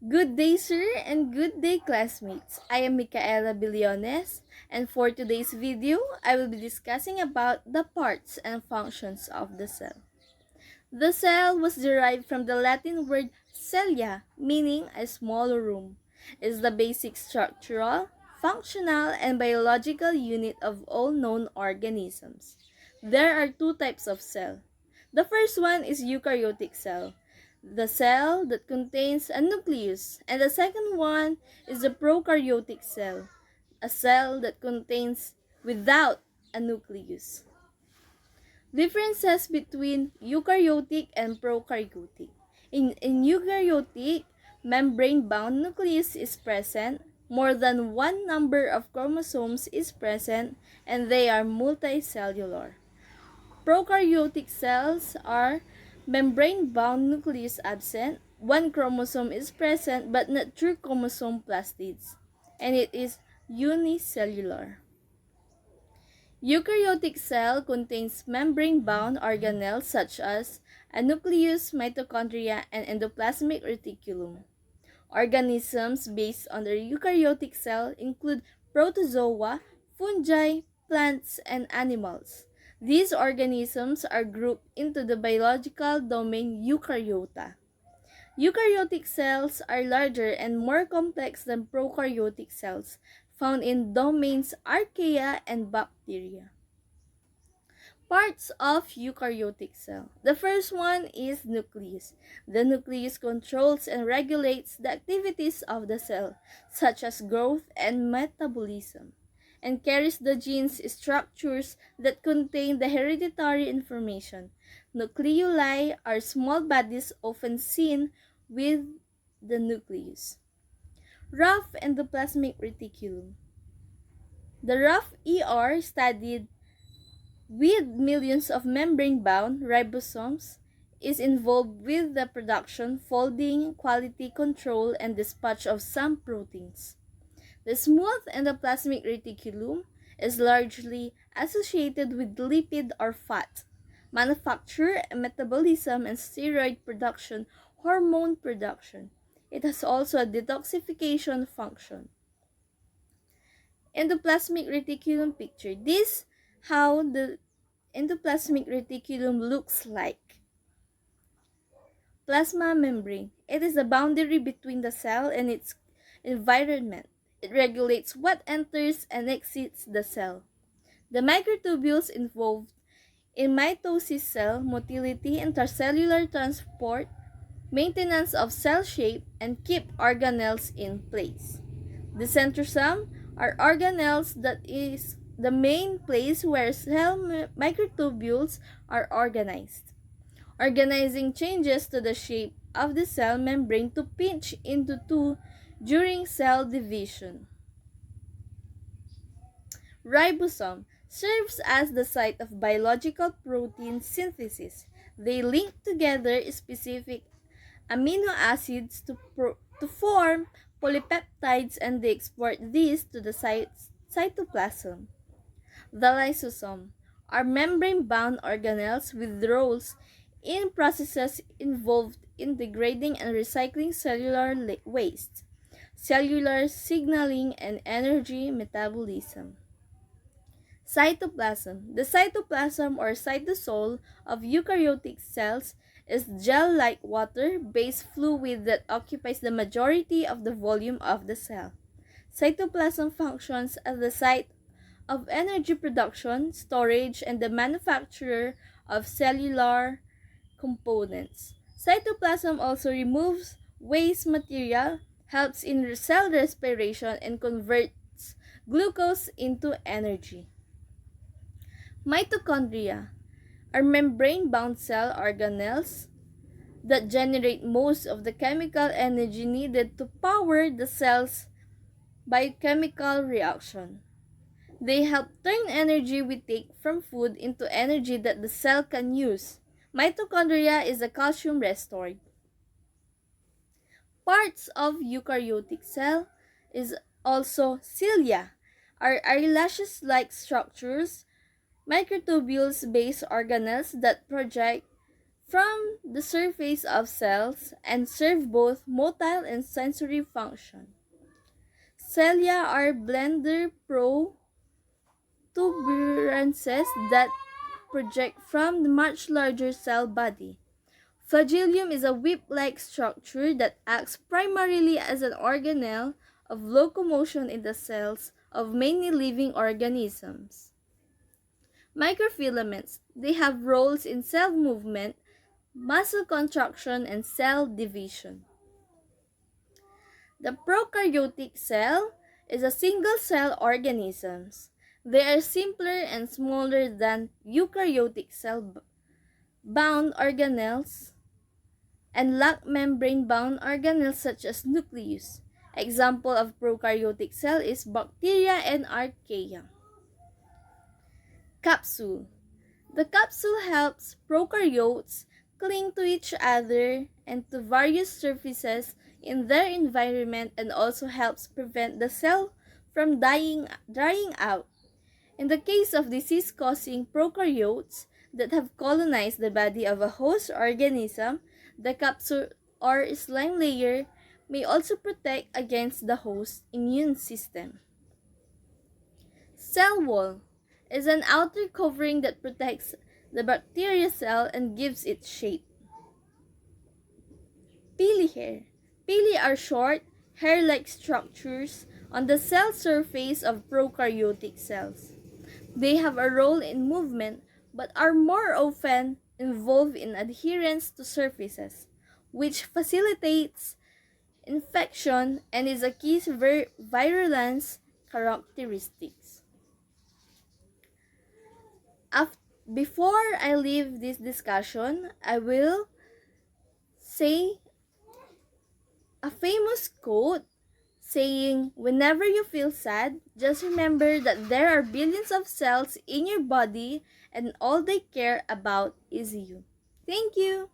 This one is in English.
Good day, sir, and good day, classmates. I am Michaela BILLONES, and for today's video, I will be discussing about the parts and functions of the cell. The cell was derived from the Latin word cella, meaning a small room. It is the basic structural, functional, and biological unit of all known organisms. There are two types of cell. The first one is eukaryotic cell, the cell that contains a nucleus, and the second one is the prokaryotic cell, a cell that contains without a nucleus. Differences between eukaryotic and prokaryotic. In eukaryotic, membrane-bound nucleus is present, more than one number of chromosomes is present, and they are multicellular. Prokaryotic cells are membrane-bound nucleus absent, one chromosome is present but not true chromosome plastids, and it is unicellular. Eukaryotic cell contains membrane-bound organelles such as a nucleus, mitochondria, and endoplasmic reticulum. Organisms based on the eukaryotic cell include protozoa, fungi, plants, and animals. These organisms are grouped into the biological domain Eukaryota. Eukaryotic cells are larger and more complex than prokaryotic cells, found in domains Archaea and bacteria. Parts of eukaryotic cell. The first one is nucleus. The nucleus controls and regulates the activities of the cell, such as growth and metabolism, and carries the genes structures that contain the hereditary information. Nucleoli are small bodies often seen with the nucleus. Rough endoplasmic reticulum. The rough ER studied with millions of membrane-bound ribosomes is involved with the production, folding, quality control, and dispatch of some proteins. The smooth endoplasmic reticulum is largely associated with lipid or fat manufacture, metabolism, and steroid production, hormone production. It has also a detoxification function. Endoplasmic reticulum picture. This how the endoplasmic reticulum looks like. Plasma membrane. It is the boundary between the cell and its environment. It regulates what enters and exits the cell. The microtubules involved in mitosis, cell motility, intracellular transport, maintenance of cell shape, and keep organelles in place. The centrosome are organelles that is the main place where cell microtubules are organized. Organizing changes to the shape of the cell membrane to pinch into two during cell division. Ribosome serves as the site of biological protein synthesis. They link together specific amino acids to form polypeptides, and they export these to the cytoplasm. The lysosome are membrane-bound organelles with roles in processes involved in degrading and recycling cellular waste, cellular signaling, and energy metabolism. Cytoplasm. The cytoplasm or cytosol of eukaryotic cells is gel-like water-based fluid that occupies the majority of the volume of the cell. Cytoplasm functions as the site of energy production, storage, and the manufacture of cellular components. Cytoplasm also removes waste material, helps in cell respiration, and converts glucose into energy. Mitochondria are membrane-bound cell organelles that generate most of the chemical energy needed to power the cell's biochemical reaction. They help turn energy we take from food into energy that the cell can use. Mitochondria is a calcium restored. Parts of eukaryotic cell is also cilia, are eyelashes-like structures, microtubules-based organelles that project from the surface of cells and serve both motile and sensory function. Cilia are blender protuberances that project from the much larger cell body. Flagellum is a whip-like structure that acts primarily as an organelle of locomotion in the cells of many living organisms. Microfilaments, they have roles in cell movement, muscle contraction, and cell division. The prokaryotic cell is a single-cell organisms. They are simpler and smaller than eukaryotic cell-bound organelles and lack membrane-bound organelles such as nucleus. Example of prokaryotic cell is bacteria and archaea. Capsule. The capsule helps prokaryotes cling to each other and to various surfaces in their environment and also helps prevent the cell from drying out. In the case of disease-causing prokaryotes that have colonized the body of a host organism, the capsule or slime layer may also protect against the host immune system. Cell wall is an outer covering that protects the bacteria cell and gives it shape. Pili hair. Pili are short, hair-like structures on the cell surface of prokaryotic cells. They have a role in movement but are more often involved in adherence to surfaces, which facilitates infection and is a key virulence characteristics. Before I leave this discussion, I will say a famous quote saying, "Whenever you feel sad, just remember that there are billions of cells in your body and all they care about is you." Thank you.